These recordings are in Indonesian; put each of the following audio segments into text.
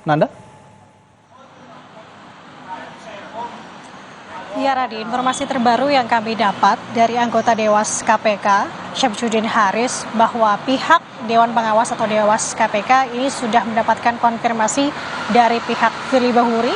Nanda? Ya Radi, informasi terbaru yang kami dapat dari anggota Dewas KPK, Syamsuddin Haris, bahwa pihak Dewan Pengawas atau Dewas KPK ini sudah mendapatkan konfirmasi dari pihak Firly Bahuri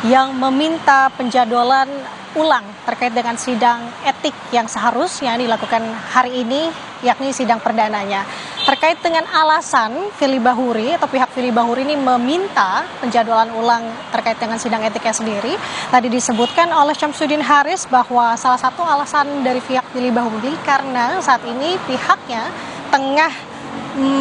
yang meminta penjadwalan ulang terkait dengan sidang etik yang seharusnya dilakukan hari ini, yakni sidang perdananya. Terkait dengan alasan Firly Bahuri atau pihak Firly Bahuri ini meminta penjadwalan ulang terkait dengan sidang etiknya sendiri, tadi disebutkan oleh Syamsuddin Haris bahwa salah satu alasan dari pihak Firly Bahuri karena saat ini pihaknya tengah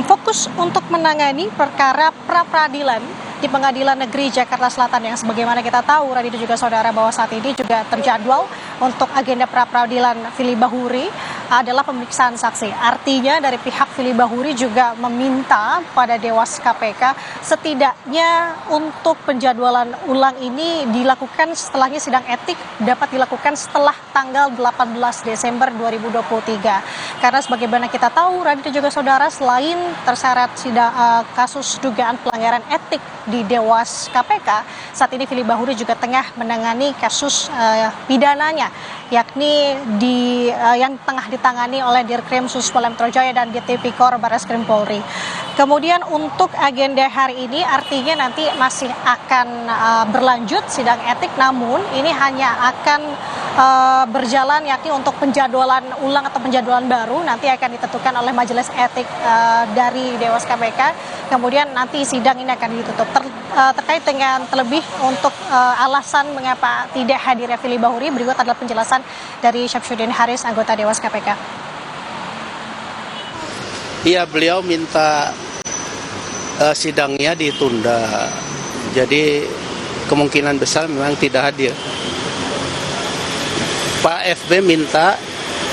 fokus untuk menangani perkara pra-peradilan di Pengadilan Negeri Jakarta Selatan yang sebagaimana kita tahu, Radi dan juga saudara, bahwa saat ini juga terjadwal untuk agenda pra-peradilan Firly Bahuri adalah pemeriksaan saksi. Artinya dari pihak Firly Bahuri juga meminta pada Dewas KPK setidaknya untuk penjadwalan ulang ini dilakukan setelahnya sidang etik dapat dilakukan setelah tanggal 18 Desember 2023. Karena sebagaimana kita tahu, Radi dan juga saudara, selain terseret kasus dugaan pelanggaran etik di Dewas KPK, saat ini Firly Bahuri juga tengah menangani kasus pidananya, yakni yang tengah ditangani oleh Dirkrimsus Polda Metro Jaya dan Tipikor Barreskrim Polri. Kemudian untuk agenda hari ini artinya nanti masih akan berlanjut sidang etik, namun ini hanya akan berjalan yakni untuk penjadwalan ulang atau penjadwalan baru nanti akan ditentukan oleh Majelis Etik dari Dewas KPK. Kemudian nanti sidang ini akan ditutup. Terkait dengan terlebih untuk alasan mengapa tidak hadirnya Firly Bahuri, berikut adalah penjelasan dari Syamsuddin Haris, anggota Dewas KPK. Iya, beliau minta sidangnya ditunda. Jadi kemungkinan besar memang tidak hadir. Pak FB minta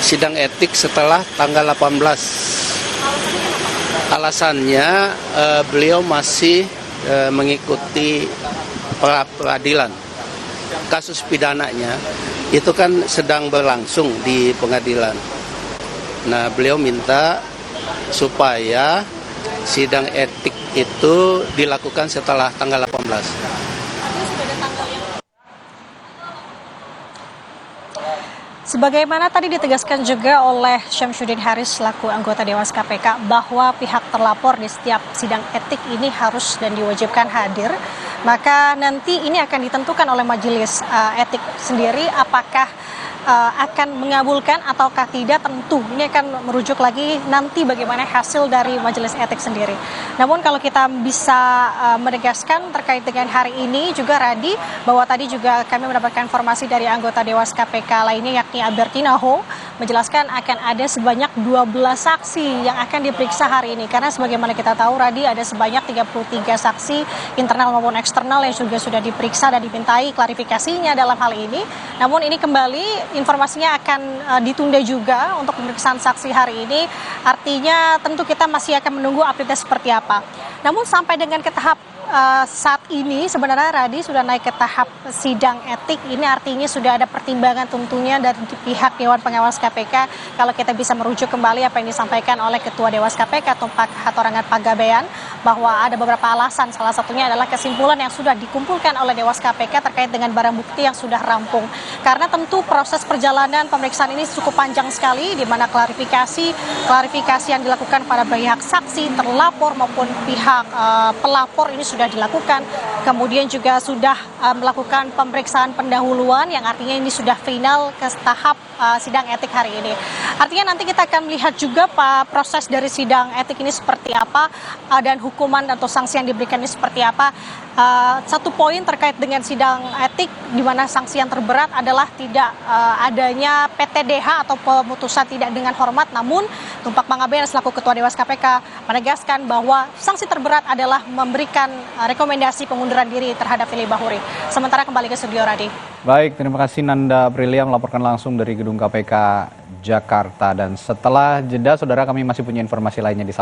sidang etik setelah tanggal 18. Alasannya beliau masih mengikuti peradilan. Kasus pidananya itu kan sedang berlangsung di pengadilan. Nah, beliau minta supaya sidang etik itu dilakukan setelah tanggal 18. Sebagaimana tadi ditegaskan juga oleh Syamsuddin Haris selaku anggota Dewas KPK bahwa pihak terlapor di setiap sidang etik ini harus dan diwajibkan hadir, maka nanti ini akan ditentukan oleh majelis etik sendiri apakah akan mengabulkan ataukah tidak. Tentu ini akan merujuk lagi nanti bagaimana hasil dari majelis etik sendiri. Namun kalau kita bisa menegaskan terkait dengan hari ini juga, Radi, bahwa tadi juga kami mendapatkan informasi dari anggota Dewas KPK lainnya yakni Albertina Ho menjelaskan akan ada sebanyak 12 saksi yang akan diperiksa hari ini. Karena sebagaimana kita tahu, Radi, ada sebanyak 33 saksi internal maupun eksternal yang juga sudah diperiksa dan dimintai klarifikasinya dalam hal ini. Namun ini kembali informasinya akan ditunda juga untuk pemeriksaan saksi hari ini. Artinya tentu kita masih akan menunggu update-nya seperti apa. Namun sampai dengan ke tahap saat ini sebenarnya, Radi, sudah naik ke tahap sidang etik. Ini artinya sudah ada pertimbangan tentunya dari pihak Dewan Pengawas KPK. Kalau kita bisa merujuk kembali apa yang disampaikan oleh Ketua Dewas KPK Tumpak Hatorangan Panggabean, bahwa ada beberapa alasan. Salah satunya adalah kesimpulan yang sudah dikumpulkan oleh Dewas KPK terkait dengan barang bukti yang sudah rampung. Karena tentu proses perjalanan pemeriksaan ini cukup panjang sekali, di mana klarifikasi yang dilakukan pada pihak saksi, terlapor maupun pihak pelapor ini sudah dilakukan. Kemudian juga sudah melakukan pemeriksaan pendahuluan yang artinya ini sudah final ke tahap sidang etik hari ini. Artinya nanti kita akan melihat juga proses dari sidang etik ini seperti apa dan hukuman atau sanksi yang diberikan ini seperti apa. Satu poin terkait dengan sidang etik di mana sanksi yang terberat adalah tidak adanya PTDH atau pemutusan tidak dengan hormat. Namun Tumpak Panggabean selaku Ketua Dewas KPK menegaskan bahwa sanksi terberat adalah memberikan rekomendasi pengunduran diri terhadap Firly Bahuri. Sementara kembali ke studio, Radi. Baik, terima kasih Nanda Aprilia melaporkan langsung dari Gedung KPK Jakarta. Dan setelah jeda, saudara, kami masih punya informasi lainnya di